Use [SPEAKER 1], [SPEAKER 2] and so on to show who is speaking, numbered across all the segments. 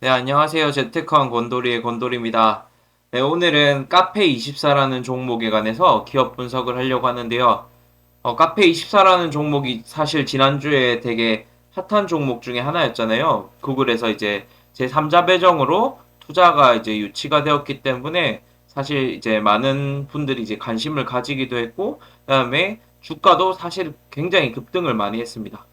[SPEAKER 1] 네, 안녕하세요. 재테크왕 곤돌이의 곤돌입니다. 네, 오늘은 카페24라는 종목에 관해서 기업 분석을 하려고 하는데요. 카페24라는 종목이 사실 지난주에 되게 핫한 종목 중에 하나였잖아요. 구글에서 이제 제3자 배정으로 투자가 이제 유치가 되었기 때문에 사실 이제 많은 분들이 이제 관심을 가지기도 했고, 그다음에 주가도 사실 굉장히 급등을 많이 했습니다.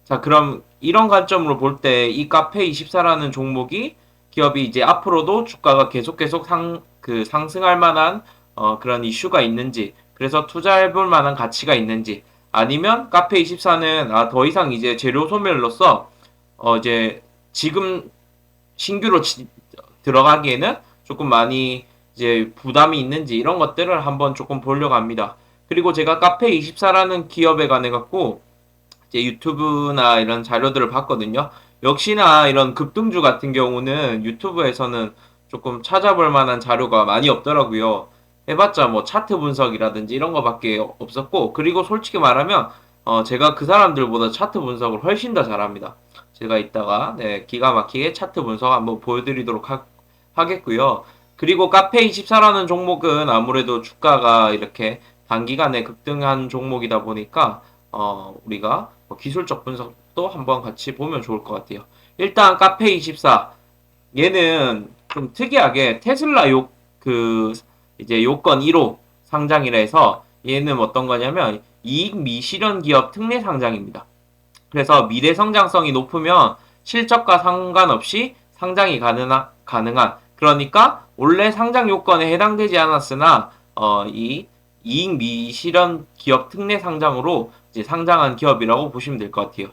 [SPEAKER 1] 자, 그럼 이런 관점으로 볼 때 이 카페24라는 종목이 기업이 이제 앞으로도 주가가 계속 상승할 만한 그런 이슈가 있는지, 그래서 투자해 볼 만한 가치가 있는지, 아니면 카페24는 더 이상 이제 재료 소멸로서 이제 지금 신규로 들어가기에는 조금 많이 이제 부담이 있는지 이런 것들을 한번 조금 보려고 합니다. 그리고 제가 카페24라는 기업에 관해 갖고 이제 유튜브나 이런 자료들을 봤거든요. 역시나 이런 급등주 같은 경우는 유튜브에서는 조금 찾아볼 만한 자료가 많이 없더라고요. 해봤자 뭐 차트 분석이라든지 이런 거밖에 없었고, 그리고 솔직히 말하면 제가 그 사람들보다 차트 분석을 훨씬 더 잘합니다. 제가 이따가 네, 기가 막히게 차트 분석 한번 보여드리도록 하겠고요. 그리고 카페24라는 종목은 아무래도 주가가 이렇게 단기간에 급등한 종목이다 보니까 우리가 기술적 분석도 한번 같이 보면 좋을 것 같아요. 일단 카페24 얘는 좀 특이하게 테슬라 이제 요건 1호 상장이라 해서 얘는 어떤 거냐면 이익 미실현 기업 특례 상장입니다. 그래서 미래 성장성이 높으면 실적과 상관없이 상장이 가능한 그러니까 원래 상장 요건에 해당되지 않았으나 이 이익 미실현 기업 특례 상장으로 이제 상장한 기업이라고 보시면 될 것 같아요.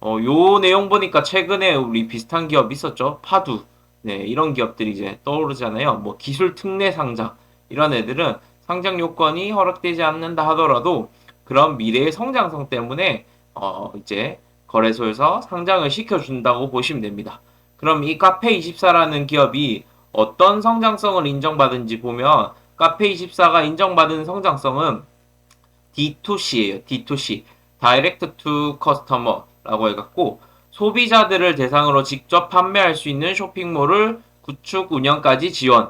[SPEAKER 1] 요 내용 보니까 최근에 우리 비슷한 기업 있었죠. 파두. 네, 이런 기업들이 이제 떠오르잖아요. 뭐 기술 특례 상장. 이런 애들은 상장 요건이 허락되지 않는다 하더라도 그런 미래의 성장성 때문에 이제 거래소에서 상장을 시켜준다고 보시면 됩니다. 그럼 이 카페24라는 기업이 어떤 성장성을 인정받은지 보면 카페24가 인정받은 성장성은 D2C예요. D2C. Direct to Customer라고 해갖고 소비자들을 대상으로 직접 판매할 수 있는 쇼핑몰을 구축 운영까지 지원.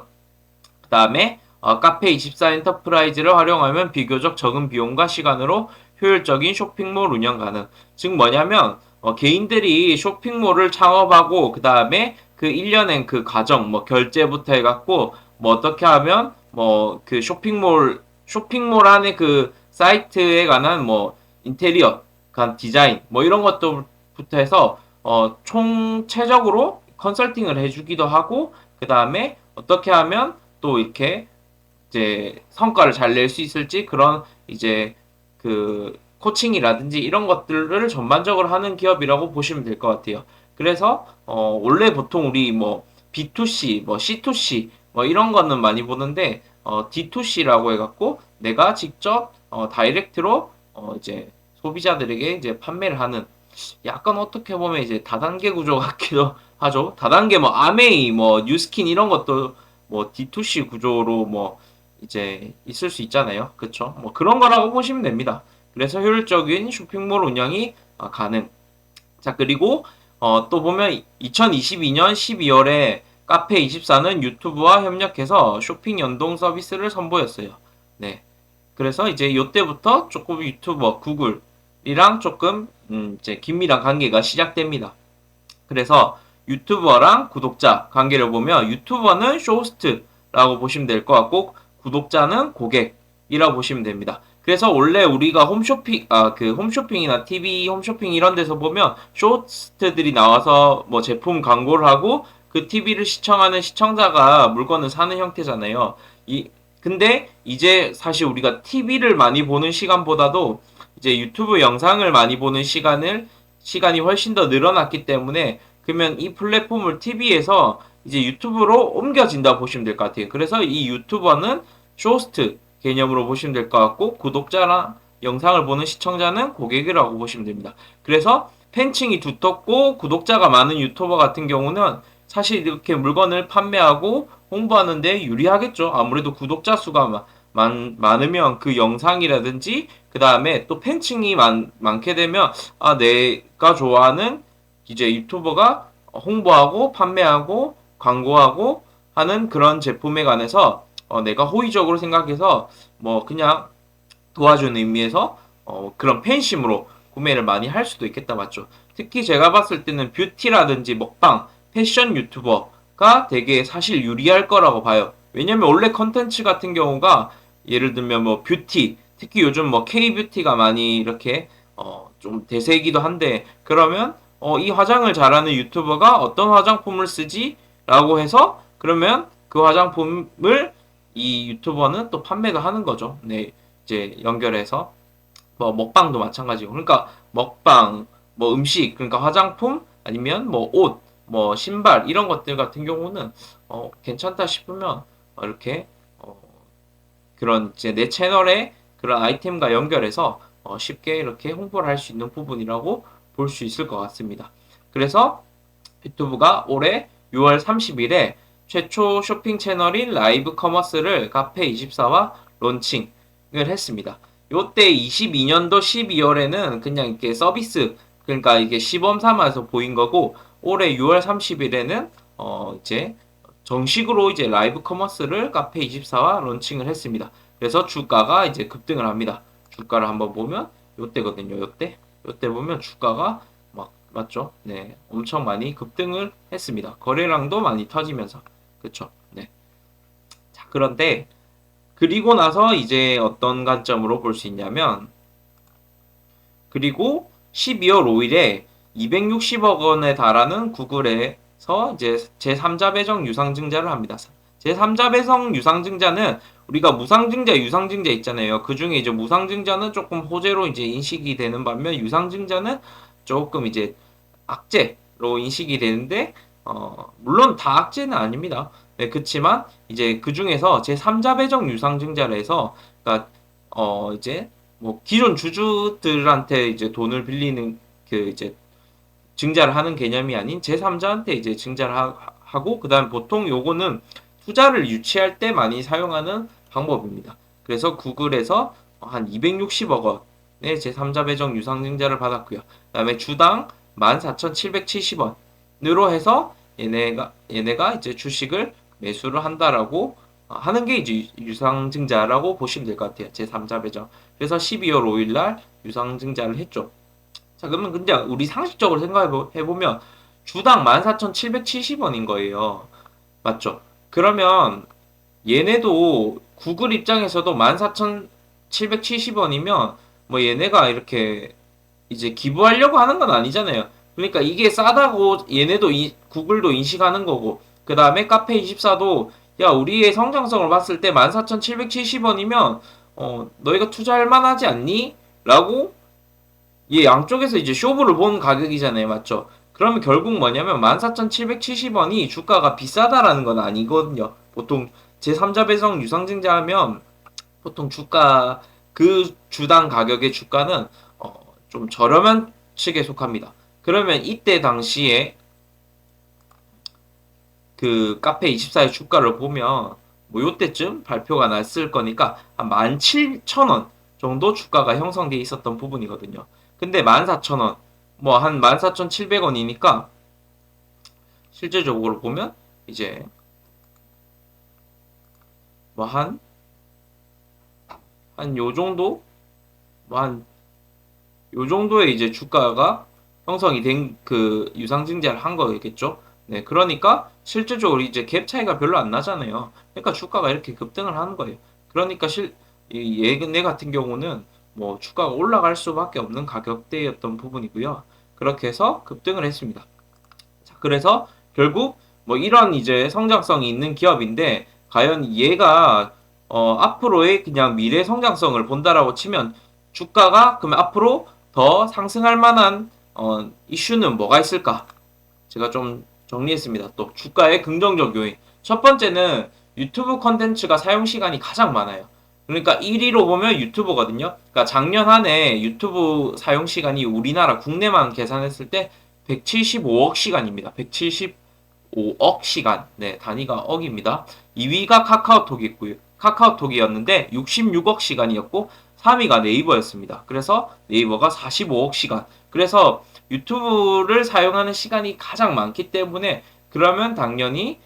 [SPEAKER 1] 그 다음에 카페24 엔터프라이즈를 활용하면 비교적 적은 비용과 시간으로 효율적인 쇼핑몰 운영 가능. 즉 뭐냐면 개인들이 쇼핑몰을 창업하고 그 다음에 그 일련의 그 과정 뭐 결제부터 해갖고 뭐 어떻게 하면 뭐 그 쇼핑몰 안에 그 사이트에 관한 뭐 인테리어, 간 디자인 뭐 이런 것들부터 해서 총체적으로 컨설팅을 해주기도 하고 그 다음에 어떻게 하면 또 이렇게 이제 성과를 잘 낼 수 있을지 그런 이제 그 코칭이라든지 이런 것들을 전반적으로 하는 기업이라고 보시면 될 것 같아요. 그래서 원래 보통 우리 뭐 B2C, 뭐 C2C 뭐 이런 거는 많이 보는데 D2C라고 해갖고 내가 직접 다이렉트로 이제 소비자들에게 이제 판매를 하는 약간 어떻게 보면 이제 다단계 구조 같기도 하죠. 다단계 뭐 아메이 뭐 뉴스킨 이런 것도 뭐 D2C 구조로 뭐 이제 있을 수 있잖아요. 그쵸? 뭐 그런 거라고 보시면 됩니다. 그래서 효율적인 쇼핑몰 운영이 가능. 자, 그리고 또 보면 2022년 12월에 카페24는 유튜브와 협력해서 쇼핑 연동 서비스를 선보였어요. 네. 그래서 이제 요때부터 조금 유튜버 구글이랑 조금 이제 긴밀한 관계가 시작됩니다. 그래서 유튜버랑 구독자 관계를 보면 유튜버는 쇼호스트라고 보시면 될 것 같고 구독자는 고객이라고 보시면 됩니다. 그래서 원래 우리가 그 홈쇼핑이나 TV 홈쇼핑 이런 데서 보면 쇼호스트들이 나와서 뭐 제품 광고를 하고 그 TV를 시청하는 시청자가 물건을 사는 형태잖아요. 근데 이제 사실 우리가 TV를 많이 보는 시간보다도 이제 유튜브 영상을 많이 보는 시간이 훨씬 더 늘어났기 때문에 그러면 이 플랫폼을 TV에서 이제 유튜브로 옮겨진다 보시면 될 것 같아요. 그래서 이 유튜버는 쇼호스트 개념으로 보시면 될 것 같고 구독자나 영상을 보는 시청자는 고객이라고 보시면 됩니다. 그래서 팬층이 두텁고 구독자가 많은 유튜버 같은 경우는 사실 이렇게 물건을 판매하고 홍보하는데 유리하겠죠. 아무래도 구독자 수가 많으면 그 영상이라든지 그 다음에 또 팬층이 많게 되면 내가 좋아하는 이제 유튜버가 홍보하고 판매하고 광고하고 하는 그런 제품에 관해서 내가 호의적으로 생각해서 뭐 그냥 도와주는 의미에서 그런 팬심으로 구매를 많이 할 수도 있겠다 맞죠? 특히 제가 봤을 때는 뷰티라든지 먹방, 패션 유튜버가 되게 사실 유리할 거라고 봐요. 왜냐면 원래 컨텐츠 같은 경우가 예를 들면 뭐 뷰티, 특히 요즘 뭐 K-뷰티가 많이 이렇게 좀 대세이기도 한데 그러면 이 화장을 잘하는 유튜버가 어떤 화장품을 쓰지? 라고 해서 그러면 그 화장품을 이 유튜버는 또 판매도 하는 거죠. 네, 이제 연결해서 뭐 먹방도 마찬가지고 그러니까 먹방, 뭐 음식, 그러니까 화장품 아니면 뭐 옷, 뭐 신발 이런 것들 같은 경우는 괜찮다 싶으면 이렇게 어, 그런 이제 내 채널에 그런 아이템과 연결해서 쉽게 이렇게 홍보를 할 수 있는 부분이라고 볼 수 있을 것 같습니다. 그래서 유튜브가 올해 6월 30일에 최초 쇼핑 채널인 라이브 커머스를 카페24와 론칭을 했습니다. 요때 22년도 12월에는 그냥 이렇게 서비스, 그러니까 이게 시범 삼아서 보인 거고, 올해 6월 30일에는 이제 정식으로 이제 라이브 커머스를 카페24와 론칭을 했습니다. 그래서 주가가 이제 급등을 합니다. 주가를 한번 보면 요때거든요. 요때 보면 주가가 막 맞죠? 네, 엄청 많이 급등을 했습니다. 거래량도 많이 터지면서 그쵸? 네. 자, 그런데 그리고 나서 이제 어떤 관점으로 볼 수 있냐면 그리고 12월 5일에 260억 원에 달하는 구글에서 이제 제3자 배정 유상증자를 합니다. 제3자 배정 유상증자는 우리가 무상증자, 유상증자 있잖아요. 그 중에 이제 무상증자는 조금 호재로 이제 인식이 되는 반면 유상증자는 조금 이제 악재로 인식이 되는데 물론 다 악재는 아닙니다. 네, 그렇지만 이제 그 중에서 제3자 배정 유상증자를 해서 그러니까 이제 뭐 기존 주주들한테 이제 돈을 빌리는 그 이제 증자를 하는 개념이 아닌 제3자한테 이제 증자를 하고 그다음 보통 요거는 투자를 유치할 때 많이 사용하는 방법입니다. 그래서 구글에서 한 260억 원의 제3자 배정 유상증자를 받았고요. 그다음에 주당 14,770원으로 해서 얘네가 이제 주식을 매수를 한다라고 하는 게 이제 유상증자라고 보시면 될 것 같아요. 제3자 배정. 그래서 12월 5일 날 유상증자를 했죠. 자, 그러면 근데 우리 상식적으로 생각해 보면 주당 14,770원인 거예요. 맞죠? 그러면 얘네도 구글 입장에서도 14,770원이면 뭐 얘네가 이렇게 이제 기부하려고 하는 건 아니잖아요. 그러니까 이게 싸다고 얘네도 구글도 인식하는 거고 그 다음에 카페24도 야 우리의 성장성을 봤을 때 14,770원이면 너희가 투자할 만하지 않니? 라고 얘 양쪽에서 이제 쇼부를 본 가격이잖아요. 맞죠? 그러면 결국 뭐냐면 14,770원이 주가가 비싸다라는 건 아니거든요. 보통 제3자 배송 유상증자 하면 보통 주가 그 주당 가격의 주가는 좀 저렴한 측에 속합니다. 그러면 이때 당시에 그 카페24의 주가를 보면 뭐 요때쯤 발표가 났을 거니까 한 17,000원 정도 주가가 형성돼 있었던 부분이거든요. 근데 14,000원 뭐 한 14,700원이니까 실제적으로 보면 이제 뭐 한 요 정도 뭐 한 요 정도의 이제 주가가 형성이 된 그 유상증자를 한 거겠죠. 네, 그러니까 실질적으로 이제 갭 차이가 별로 안 나잖아요. 그러니까 주가가 이렇게 급등을 하는 거예요. 그러니까 얘네 같은 경우는 뭐 주가가 올라갈 수밖에 없는 가격대였던 부분이고요. 그렇게 해서 급등을 했습니다. 자, 그래서 결국 뭐 이런 이제 성장성이 있는 기업인데 과연 얘가 앞으로의 그냥 미래 성장성을 본다라고 치면 주가가 그러면 앞으로 더 상승할 만한 이슈는 뭐가 있을까? 제가 좀 정리했습니다. 또 주가의 긍정적 요인. 첫 번째는 유튜브 컨텐츠가 사용 시간이 가장 많아요. 그러니까 1위로 보면 유튜브거든요. 그러니까 작년 한 해 유튜브 사용 시간이 우리나라 국내만 계산했을 때 175억 시간입니다. 175억 시간. 네, 단위가 억입니다. 2위가 카카오톡이었는데 66억 시간이었고 3위가 네이버였습니다. 그래서 네이버가 45억 시간. 그래서 유튜브를 사용하는 시간이 가장 많기 때문에 그러면 당연히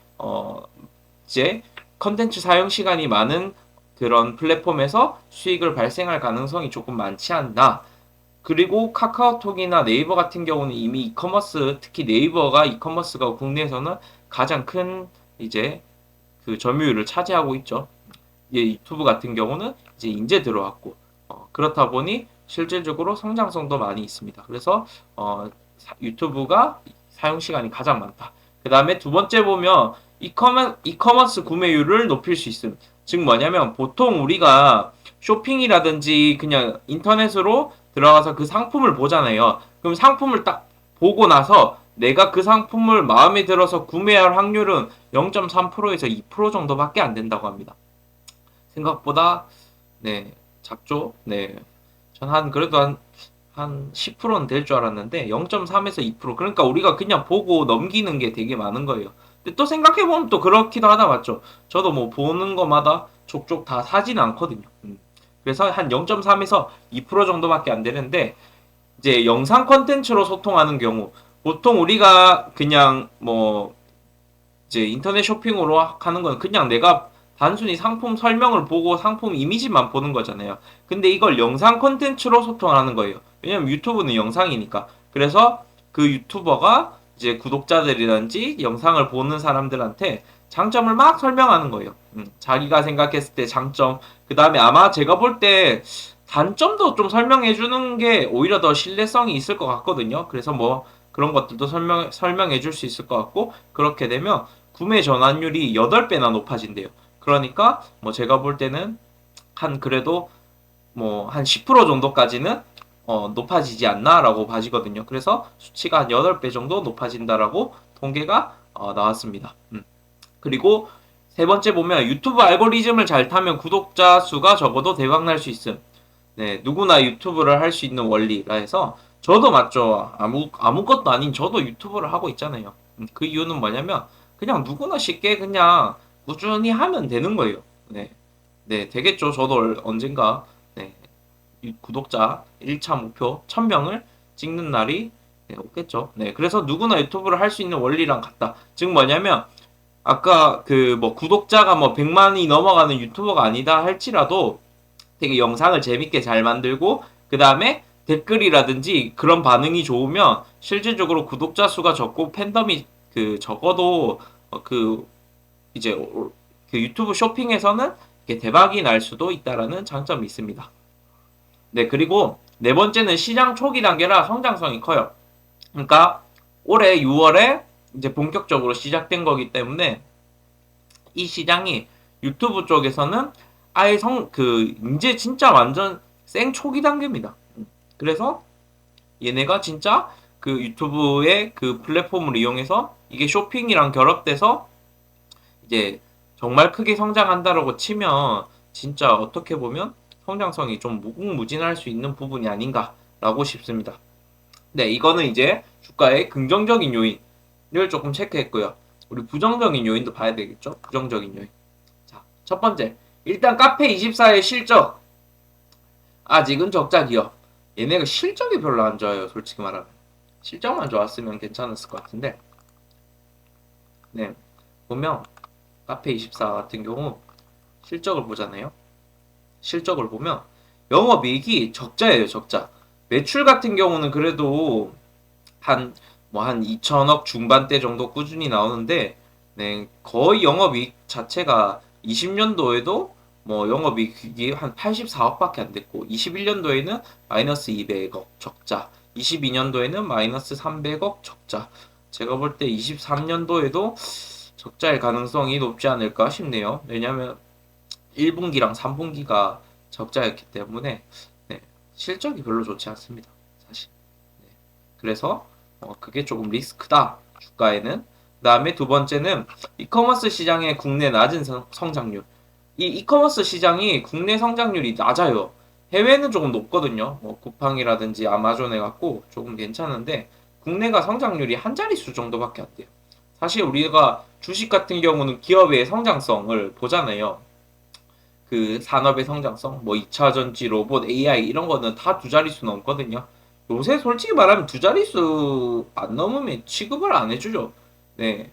[SPEAKER 1] 이제 컨텐츠 사용 시간이 많은 그런 플랫폼에서 수익을 발생할 가능성이 조금 많지 않나. 그리고 카카오톡이나 네이버 같은 경우는 이미 이커머스, 특히 네이버가 이커머스가 국내에서는 가장 큰 이제 그 점유율을 차지하고 있죠. 유튜브 같은 경우는 이제 인제 들어왔고 그렇다 보니 실질적으로 성장성도 많이 있습니다. 그래서 유튜브가 사용 시간이 가장 많다. 그 다음에 두 번째 보면 이커머스 구매율을 높일 수 있음. 즉 뭐냐면 보통 우리가 쇼핑이라든지 그냥 인터넷으로 들어가서 그 상품을 보잖아요. 그럼 상품을 딱 보고 나서 내가 그 상품을 마음에 들어서 구매할 확률은 0.3%에서 2% 정도밖에 안 된다고 합니다. 생각보다 네 작죠. 네, 전 그래도 한 10%는 될 줄 알았는데 0.3에서 2%. 그러니까 우리가 그냥 보고 넘기는 게 되게 많은 거예요. 근데 또 생각해보면 또 그렇기도 하다 맞죠? 저도 뭐 보는 거마다 족족 다 사지는 않거든요. 그래서 한 0.3에서 2% 정도밖에 안 되는데 이제 영상 컨텐츠로 소통하는 경우 보통 우리가 그냥 뭐 이제 인터넷 쇼핑으로 하는 건 그냥 내가 단순히 상품 설명을 보고 상품 이미지만 보는 거잖아요. 근데 이걸 영상 컨텐츠로 소통하는 거예요. 왜냐면 유튜브는 영상이니까. 그래서 그 유튜버가 이제 구독자들이든지 영상을 보는 사람들한테 장점을 막 설명하는 거예요. 자기가 생각했을 때 장점, 그 다음에 아마 제가 볼 때 단점도 좀 설명해 주는 게 오히려 더 신뢰성이 있을 것 같거든요. 그래서 뭐 그런 것들도 설명해 줄 수 있을 것 같고, 그렇게 되면 구매 전환율이 8배나 높아진대요. 그러니까 뭐 제가 볼 때는 한 그래도 뭐 한 10% 정도까지는 높아지지 않나라고 봐지거든요. 그래서 수치가 한 8배 정도 높아진다라고 통계가 나왔습니다. 그리고 세 번째 보면 유튜브 알고리즘을 잘 타면 구독자 수가 적어도 대박 날 수 있음. 네, 누구나 유튜브를 할 수 있는 원리라 해서 저도 맞죠. 아무것도 아닌 저도 유튜브를 하고 있잖아요. 그 이유는 뭐냐면 그냥 누구나 쉽게 그냥 꾸준히 하면 되는 거예요. 네. 네, 되겠죠. 저도 언젠가 네, 구독자 1차 목표 1000명을 찍는 날이 네, 오겠죠. 네, 그래서 누구나 유튜브를 할 수 있는 원리랑 같다. 즉 뭐냐면 아까 그 뭐 구독자가 뭐 100만이 넘어가는 유튜버가 아니다 할지라도 되게 영상을 재밌게 잘 만들고 그 다음에 댓글이라든지 그런 반응이 좋으면 실질적으로 구독자 수가 적고 팬덤이 그 적어도 그 이제 그 유튜브 쇼핑에서는 대박이 날 수도 있다라는 장점이 있습니다. 네, 그리고 네 번째는 시장 초기 단계라 성장성이 커요. 그러니까 올해 6월에 이제 본격적으로 시작된 거기 때문에 이 시장이 유튜브 쪽에서는 아예 이제 진짜 완전 생 초기 단계입니다. 그래서 얘네가 진짜 그 유튜브의 그 플랫폼을 이용해서 이게 쇼핑이랑 결합돼서 이제 정말 크게 성장한다라고 치면 진짜 어떻게 보면 성장성이 좀 무궁무진할 수 있는 부분이 아닌가라고 싶습니다. 네, 이거는 이제 주가의 긍정적인 요인을 조금 체크했고요. 우리 부정적인 요인도 봐야 되겠죠? 부정적인 요인. 자, 첫 번째. 일단 카페24의 실적. 아직은 적자 기업. 얘네가 실적이 별로 안 좋아요, 솔직히 말하면. 실적만 좋았으면 괜찮았을 것 같은데. 네. 보면 카페24 같은 경우 실적을 보잖아요. 실적을 보면 영업이익이 적자예요, 적자. 매출 같은 경우는 그래도 한 2천억 중반대 정도 꾸준히 나오는데 네, 거의 영업이익 자체가 20년도에도 뭐 영업이익이 한 84억밖에 안 됐고 21년도에는 마이너스 200억 적자, 22년도에는 마이너스 300억 적자. 제가 볼 때 23년도에도 적자일 가능성이 높지 않을까 싶네요. 왜냐하면 1분기랑 3분기가 적자였기 때문에 네, 실적이 별로 좋지 않습니다. 사실. 네. 그래서 그게 조금 리스크다. 주가에는. 그 다음에 두 번째는 이커머스 시장의 국내 낮은 성장률. 이 이커머스 시장이 국내 성장률이 낮아요. 해외는 조금 높거든요. 뭐 쿠팡이라든지 아마존에 갖고 조금 괜찮은데 국내가 성장률이 한 자릿수 정도밖에 안 돼요. 사실 우리가 주식 같은 경우는 기업의 성장성을 보잖아요. 그 산업의 성장성, 뭐 2차 전지, 로봇, AI 이런 거는 다 두 자릿수 넘거든요. 요새 솔직히 말하면 두 자릿수 안 넘으면 취급을 안 해주죠. 네.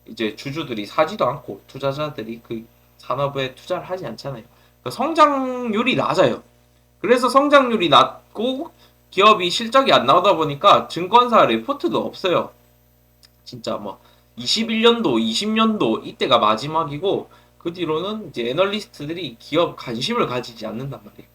[SPEAKER 1] 이제 주주들이 사지도 않고 투자자들이 그 산업에 투자를 하지 않잖아요. 그러니까 성장률이 낮아요. 그래서 성장률이 낮고 기업이 실적이 안 나오다 보니까 증권사 레포트도 없어요. 진짜 뭐 21년도, 20년도 이때가 마지막이고 그 뒤로는 이제 애널리스트들이 기업 관심을 가지지 않는단 말이에요.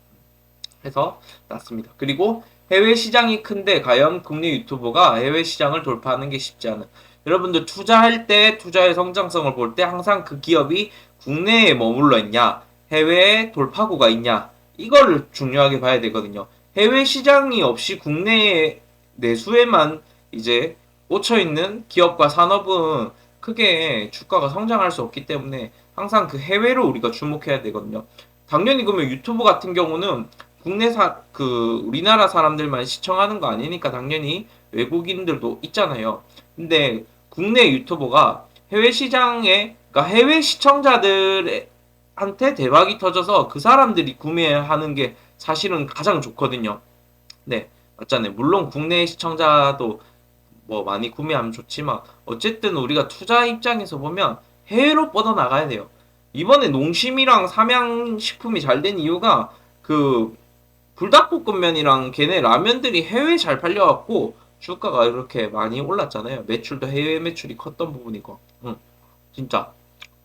[SPEAKER 1] 해서 났습니다. 그리고 해외 시장이 큰데 과연 국내 유튜버가 해외 시장을 돌파하는 게 쉽지 않은. 여러분들 투자할 때 투자의 성장성을 볼 때 항상 그 기업이 국내에 머물러 있냐, 해외에 돌파구가 있냐, 이거를 중요하게 봐야 되거든요. 해외 시장이 없이 국내 내수에만 이제 꽂혀 있는 기업과 산업은 크게 주가가 성장할 수 없기 때문에 항상 그 해외로 우리가 주목해야 되거든요. 당연히 그러면 유튜브 같은 경우는 우리나라 사람들만 시청하는 거 아니니까 당연히 외국인들도 있잖아요. 근데 국내 유튜버가 해외 시장에, 그러니까 해외 시청자들한테 대박이 터져서 그 사람들이 구매하는 게 사실은 가장 좋거든요. 네, 맞잖아요. 물론 국내 시청자도 뭐 많이 구매하면 좋지만 어쨌든 우리가 투자 입장에서 보면 해외로 뻗어나가야 돼요. 이번에 농심이랑 삼양식품이 잘 된 이유가 그 불닭볶음면이랑 걔네 라면들이 해외에 잘 팔려갖고 주가가 이렇게 많이 올랐잖아요. 매출도 해외 매출이 컸던 부분이고. 응, 진짜.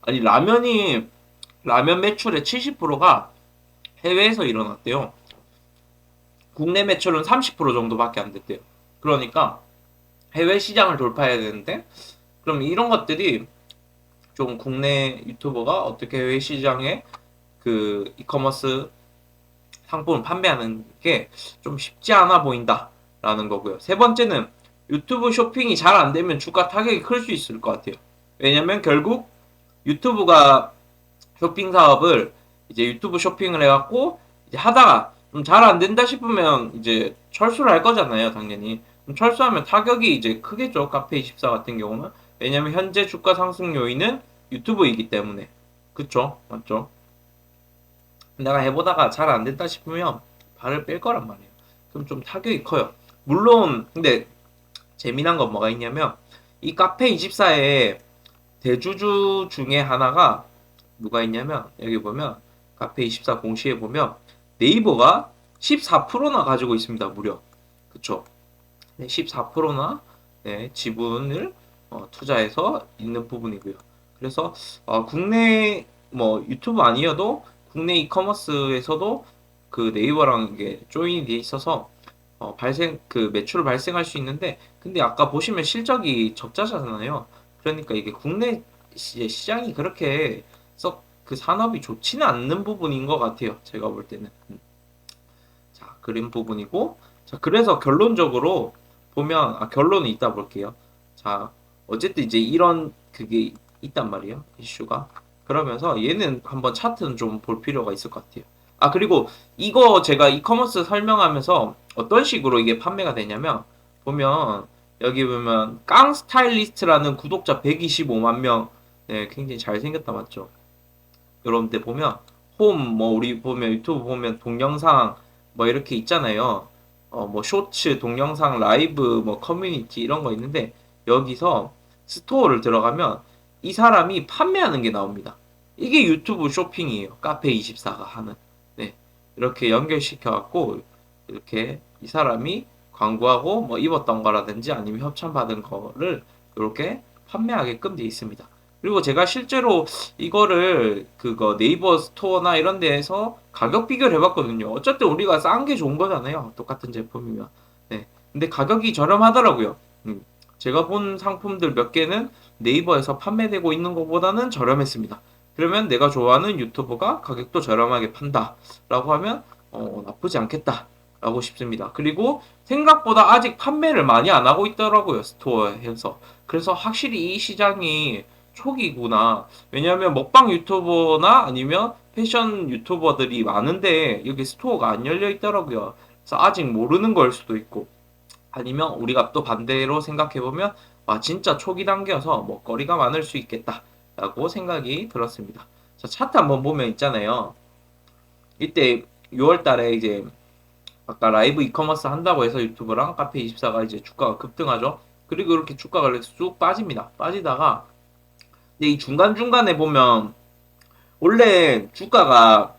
[SPEAKER 1] 아니 라면 매출의 70%가 해외에서 일어났대요. 국내 매출은 30% 정도밖에 안 됐대요. 그러니까 해외 시장을 돌파해야 되는데 그럼 이런 것들이 좀 국내 유튜버가 어떻게 해외 시장에 그 이커머스 상품을 판매하는 게 좀 쉽지 않아 보인다라는 거고요. 세 번째는 유튜브 쇼핑이 잘 안 되면 주가 타격이 클 수 있을 것 같아요. 왜냐면 결국 유튜브가 쇼핑 사업을 이제 유튜브 쇼핑을 해갖고 이제 하다가 좀 잘 안 된다 싶으면 이제 철수를 할 거잖아요, 당연히. 그럼 철수하면 타격이 이제 크겠죠, 카페24 같은 경우는. 왜냐면 현재 주가 상승 요인은 유튜브이기 때문에. 그쵸? 맞죠? 내가 해보다가 잘 안 된다 싶으면 발을 뺄 거란 말이에요. 그럼 좀 타격이 커요. 물론 근데 재미난 건 뭐가 있냐면 이 카페24의 대주주 중에 하나가 누가 있냐면 여기 보면 카페24 공시에 보면 네이버가 14%나 가지고 있습니다. 무려. 그쵸? 네, 14%나 네, 지분을 투자해서 있는 부분이고요. 그래서 국내 뭐 유튜브 아니어도 국내 이커머스에서도 그 네이버랑 이게 조인이 돼 있어서 매출을 발생할 수 있는데 근데 아까 보시면 실적이 적자잖아요. 그러니까 이게 국내 시장이 그렇게 썩 그 산업이 좋지는 않는 부분인 것 같아요. 제가 볼 때는. 자, 그런 부분이고. 자, 그래서 결론적으로 보면, 결론은 이따 볼게요. 자, 어쨌든 이제 이런 그게 있단 말이에요. 이슈가. 그러면서 얘는 한번 차트는 좀 볼 필요가 있을 것 같아요. 그리고 이거 제가 이커머스 설명하면서 어떤 식으로 이게 판매가 되냐면, 보면, 여기 보면, 깡 스타일리스트라는 구독자 125만 명, 네, 굉장히 잘생겼다, 맞죠? 여러분들 보면 뭐 우리 보면 유튜브 보면 동영상 뭐 이렇게 있잖아요. 뭐 쇼츠, 동영상, 라이브, 뭐 커뮤니티 이런 거 있는데 여기서 스토어를 들어가면 이 사람이 판매하는 게 나옵니다. 이게 유튜브 쇼핑이에요. 카페24가 하는. 네. 이렇게 연결시켜 갖고 이렇게 이 사람이 광고하고 뭐 입었던 거라든지 아니면 협찬 받은 거를 이렇게 판매하게끔 되어 있습니다. 그리고 제가 실제로 이거를 그거 네이버 스토어나 이런 데에서 가격 비교를 해봤거든요. 어쨌든 우리가 싼 게 좋은 거잖아요. 똑같은 제품이면. 네. 근데 가격이 저렴하더라고요. 제가 본 상품들 몇 개는 네이버에서 판매되고 있는 것보다는 저렴했습니다. 그러면 내가 좋아하는 유튜버가 가격도 저렴하게 판다. 라고 하면, 나쁘지 않겠다. 라고 싶습니다. 그리고 생각보다 아직 판매를 많이 안 하고 있더라고요. 스토어에서. 그래서 확실히 이 시장이 초기구나. 왜냐하면 먹방 유튜버나 아니면 패션 유튜버들이 많은데 여기 스토어가 안 열려 있더라고요. 그래서 아직 모르는 걸 수도 있고 아니면 우리가 또 반대로 생각해 보면 진짜 초기 단계여서 먹거리가 많을 수 있겠다라고 생각이 들었습니다. 자, 차트 한번 보면 있잖아요. 이때 6월 달에 이제 아까 라이브 이커머스 한다고 해서 유튜브랑 카페24가 이제 주가가 급등하죠. 그리고 이렇게 주가가 이렇게 쑥 빠집니다. 빠지다가 근데 이 중간중간에 보면 원래 주가가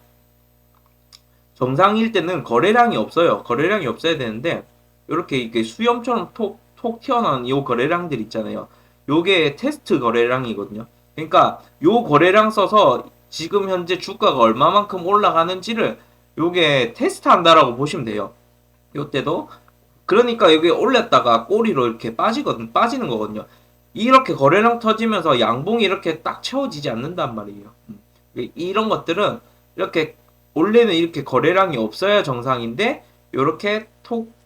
[SPEAKER 1] 정상일 때는 거래량이 없어요. 거래량이 없어야 되는데 이렇게 이게 수염처럼 톡 튀어나온 요 거래량들 있잖아요. 요게 테스트 거래량이거든요. 그러니까 요 거래량 써서 지금 현재 주가가 얼마만큼 올라가는지를 요게 테스트 한다라고 보시면 돼요. 요때도 그러니까 여기 올렸다가 꼬리로 이렇게 빠지는 거거든요. 이렇게 거래량 터지면서 양봉이 이렇게 딱 채워지지 않는단 말이에요. 이런 것들은 이렇게 원래는 이렇게 거래량이 없어야 정상인데 이렇게 톡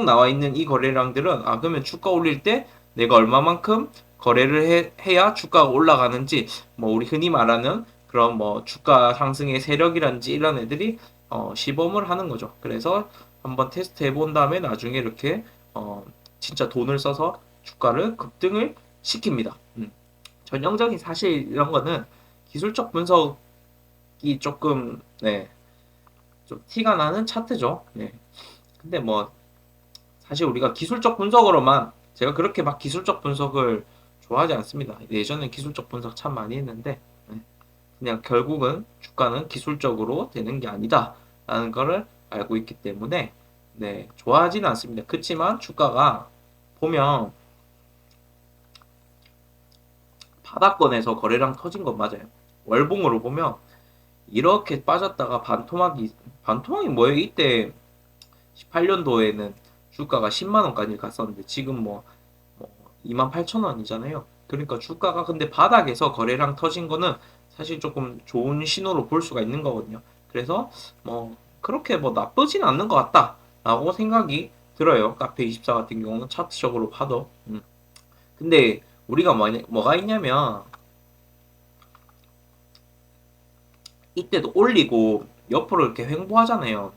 [SPEAKER 1] 나와 있는 이 거래량들은 그러면 주가 올릴 때 내가 얼마만큼 거래를 해야 주가가 올라가는지 뭐 우리 흔히 말하는 그런 뭐 주가 상승의 세력이란지 이런 애들이 시범을 하는 거죠. 그래서 한번 테스트 해본 다음에 나중에 이렇게 진짜 돈을 써서 주가를 급등을 시킵니다. 전형적인 사실 이런 거는 기술적 분석이 조금 좀 티가 나는 차트죠. 근데 뭐 사실 우리가 기술적 분석으로만 제가 그렇게 막 기술적 분석을 좋아하지 않습니다. 예전에 기술적 분석 참 많이 했는데 그냥 결국은 주가는 기술적으로 되는 게 아니다 라는 거를 알고 있기 때문에 좋아하지는 않습니다. 그렇지만 주가가 보면 바닥권에서 거래량 터진 건 맞아요. 월봉으로 보면 이렇게 빠졌다가 반토막이 뭐예요? 이때 18년도에는 주가가 10만 원까지 갔었는데 지금 뭐 28,000원이잖아요. 그러니까 주가가 근데 바닥에서 거래량 터진 거는 사실 조금 좋은 신호로 볼 수가 있는 거거든요. 그래서 뭐 그렇게 뭐 나쁘진 않는 것 같다라고 생각이 들어요. 카페24 같은 경우는 차트적으로 봐도. 근데 우리가 뭐가 있냐면 이때도 올리고 옆으로 이렇게 횡보하잖아요.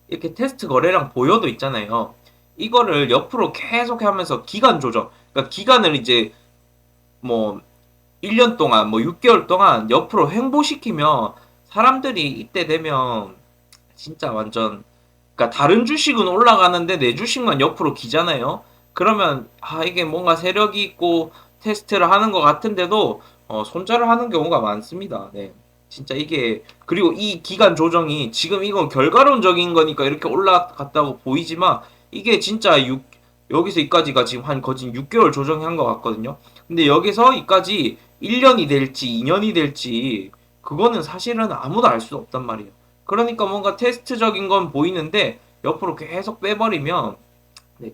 [SPEAKER 1] 이렇게 테스트 거래량 보여도 있잖아요. 이거를 옆으로 계속 하면서 기간 조정. 그러니까 기간을 이제 뭐 1년 동안 뭐 6개월 동안 옆으로 횡보시키면 사람들이 이때 되면 진짜 완전 그러니까 다른 주식은 올라가는데 내 주식만 옆으로 기잖아요. 그러면 이게 뭔가 세력이 있고 테스트를 하는 것 같은데도 손절을 하는 경우가 많습니다. 진짜 이게 그리고 이 기간 조정이 지금 이건 결과론적인 거니까 이렇게 올라갔다고 보이지만 이게 진짜 여기서 이까지가 지금 한 거진 6개월 조정한 것 같거든요. 근데 여기서 이까지 1년이 될지 2년이 될지 그거는 사실은 아무도 알 수 없단 말이에요. 그러니까 뭔가 테스트적인 건 보이는데 옆으로 계속 빼버리면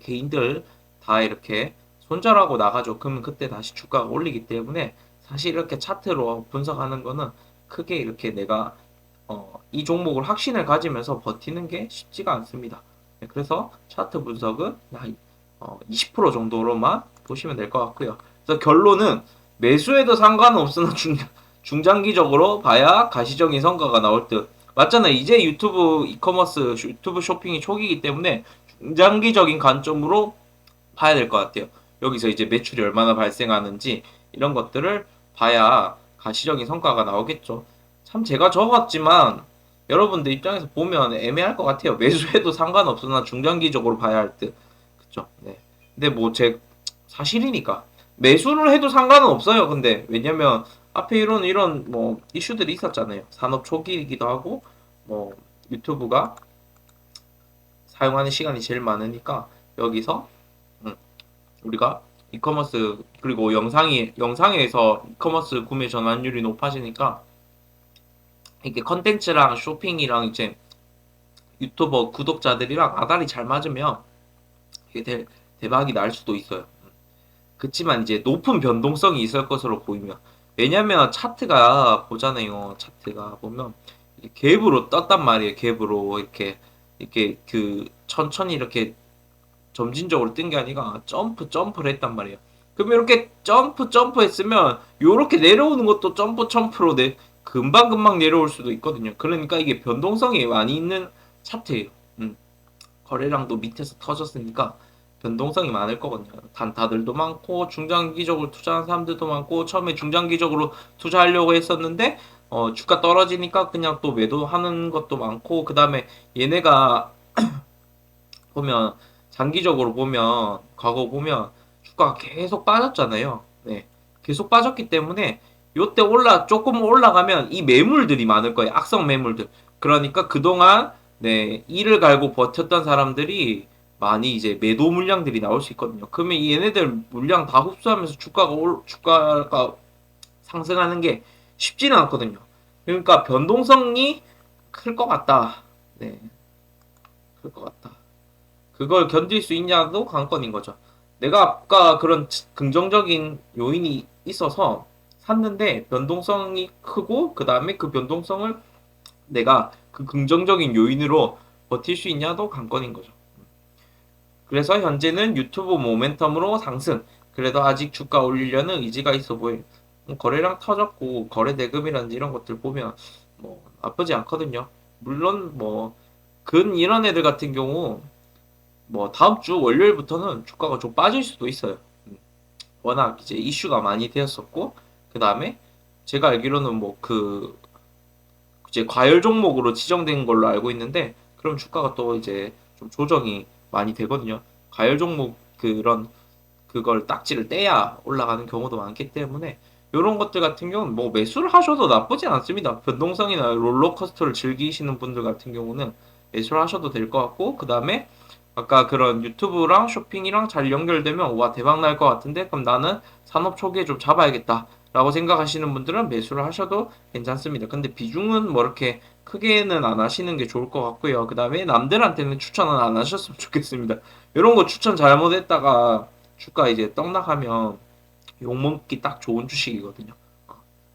[SPEAKER 1] 개인들 다 이렇게 손절하고 나가죠. 그러면 그때 다시 주가가 올리기 때문에 사실 이렇게 차트로 분석하는 거는 크게 이렇게 내가 이 종목을 확신을 가지면서 버티는 게 쉽지가 않습니다. 그래서 차트 분석은 한 20% 정도로만 보시면 될 것 같고요. 그래서 결론은 매수해도 상관은 없으나 중장기적으로 봐야 가시적인 성과가 나올 듯. 맞잖아요. 이제 유튜브 이커머스, 유튜브 쇼핑이 초기이기 때문에 중장기적인 관점으로 봐야 될 것 같아요. 여기서 이제 매출이 얼마나 발생하는지 이런 것들을 봐야 가시적인 성과가 나오겠죠. 참 제가 적었지만 여러분들 입장에서 보면 애매할 것 같아요. 매수해도 상관없으나 중장기적으로 봐야 할 듯. 그쵸? 근데 뭐 제 사실이니까 매수를 해도 상관은 없어요. 근데 왜냐면 앞에 이런 뭐 이슈들이 있었잖아요. 산업 초기이기도 하고 뭐 유튜브가 사용하는 시간이 제일 많으니까 여기서 우리가 이커머스 그리고 영상에서 이커머스 구매 전환율이 높아지니까 이게 컨텐츠랑 쇼핑이랑 이제 유튜버 구독자들이랑 아다리 잘 맞으면 이게 대박이 날 수도 있어요. 그치만 이제 높은 변동성이 있을 것으로 보이면 왜냐면 차트가 보잖아요. 차트가 보면 갭으로 떴단 말이에요. 갭으로 이렇게 그 천천히 이렇게 점진적으로 뜬 게 아니라 점프를 했단 말이에요. 그럼 이렇게 점프 했으면 요렇게 내려오는 것도 점프로 금방 내려올 수도 있거든요. 그러니까 이게 변동성이 많이 있는 차트예요. 거래량도 밑에서 터졌으니까 변동성이 많을 거거든요. 단타들도 많고 중장기적으로 투자하는 사람들도 많고 처음에 중장기적으로 투자하려고 했었는데 주가 떨어지니까 그냥 또 매도하는 것도 많고 그 다음에 얘네가 보면 장기적으로 보면 과거 보면 주가가 계속 빠졌잖아요. 네. 계속 빠졌기 때문에 요때 조금 올라가면 이 매물들이 많을 거예요. 악성 매물들. 그러니까 그동안 네, 이를 갈고 버텼던 사람들이 많이 이제 매도 물량들이 나올 수 있거든요. 그러면 이 얘네들 물량 다 흡수하면서 주가가 상승하는 게 쉽지는 않거든요. 그러니까 변동성이 클 것 같다. 네, 클 것 같다. 그걸 견딜 수 있냐도 관건인 거죠. 내가 아까 그런 긍정적인 요인이 있어서 샀는데 변동성이 크고 그 다음에 그 변동성을 내가 그 긍정적인 요인으로 버틸 수 있냐도 관건인 거죠. 그래서 현재는 유튜브 모멘텀으로 상승. 그래도 아직 주가 올리려는 의지가 있어 보여요. 거래량 터졌고 거래 대금이라든지 이런 것들 보면 뭐 나쁘지 않거든요. 물론 뭐 이런 애들 같은 경우 뭐 다음 주 월요일부터는 주가가 좀 빠질 수도 있어요. 워낙 이제 이슈가 많이 되었었고 그 다음에 제가 알기로는 뭐 이제 과열 종목으로 지정된 걸로 알고 있는데 그럼 주가가 또 이제 좀 조정이 많이 되거든요. 과열 종목 그걸 딱지를 떼야 올라가는 경우도 많기 때문에 이런 것들 같은 경우는 뭐 매수를 하셔도 나쁘진 않습니다. 변동성이나 롤러코스터를 즐기시는 분들 같은 경우는 매수를 하셔도 될 것 같고 그 다음에 아까 그런 유튜브랑 쇼핑이랑 잘 연결되면 와 대박 날 것 같은데 그럼 나는 산업 초기에 좀 잡아야겠다 라고 생각하시는 분들은 매수를 하셔도 괜찮습니다. 근데 비중은 뭐 이렇게 크게는 안 하시는 게 좋을 것 같고요. 그 다음에 남들한테는 추천은 안 하셨으면 좋겠습니다. 이런 거 추천 잘못했다가 주가 이제 떡락하면 욕먹기 딱 좋은 주식이거든요.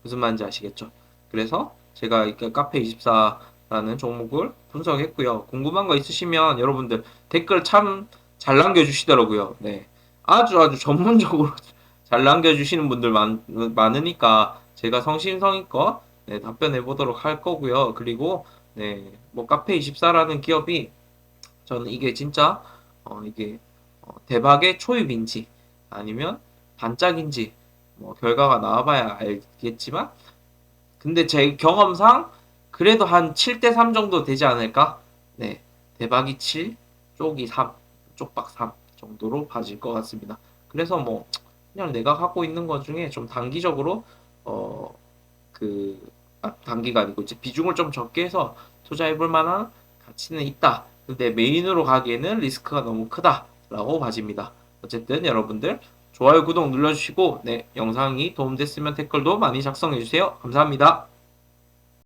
[SPEAKER 1] 무슨 말인지 아시겠죠? 그래서 제가 이렇게 카페24라는 종목을 분석했고요. 궁금한 거 있으시면 여러분들 댓글 참 잘 남겨주시더라고요. 네. 아주 전문적으로 잘 남겨주시는 분들 많으니까 제가 성심성의껏 네, 답변해 보도록 할 거고요. 그리고 네, 뭐 카페24라는 기업이 저는 이게 진짜 이게 대박의 초입인지 아니면 반짝인지 뭐 결과가 나와봐야 알겠지만 근데 제 경험상 그래도 한 7대 3 정도 되지 않을까? 네. 대박이 7, 쪽이 3, 쪽박 3 정도로 봐질 것 같습니다. 그래서 뭐 그냥 내가 갖고 있는 것 중에 좀 단기적으로 어 단기가 아니고 이제 비중을 좀 적게 해서 투자해 볼 만한 가치는 있다. 근데 메인으로 가기에는 리스크가 너무 크다라고 봐집니다. 어쨌든 여러분들 좋아요, 구독 눌러주시고 네, 영상이 도움됐으면 댓글도 많이 작성해 주세요. 감사합니다.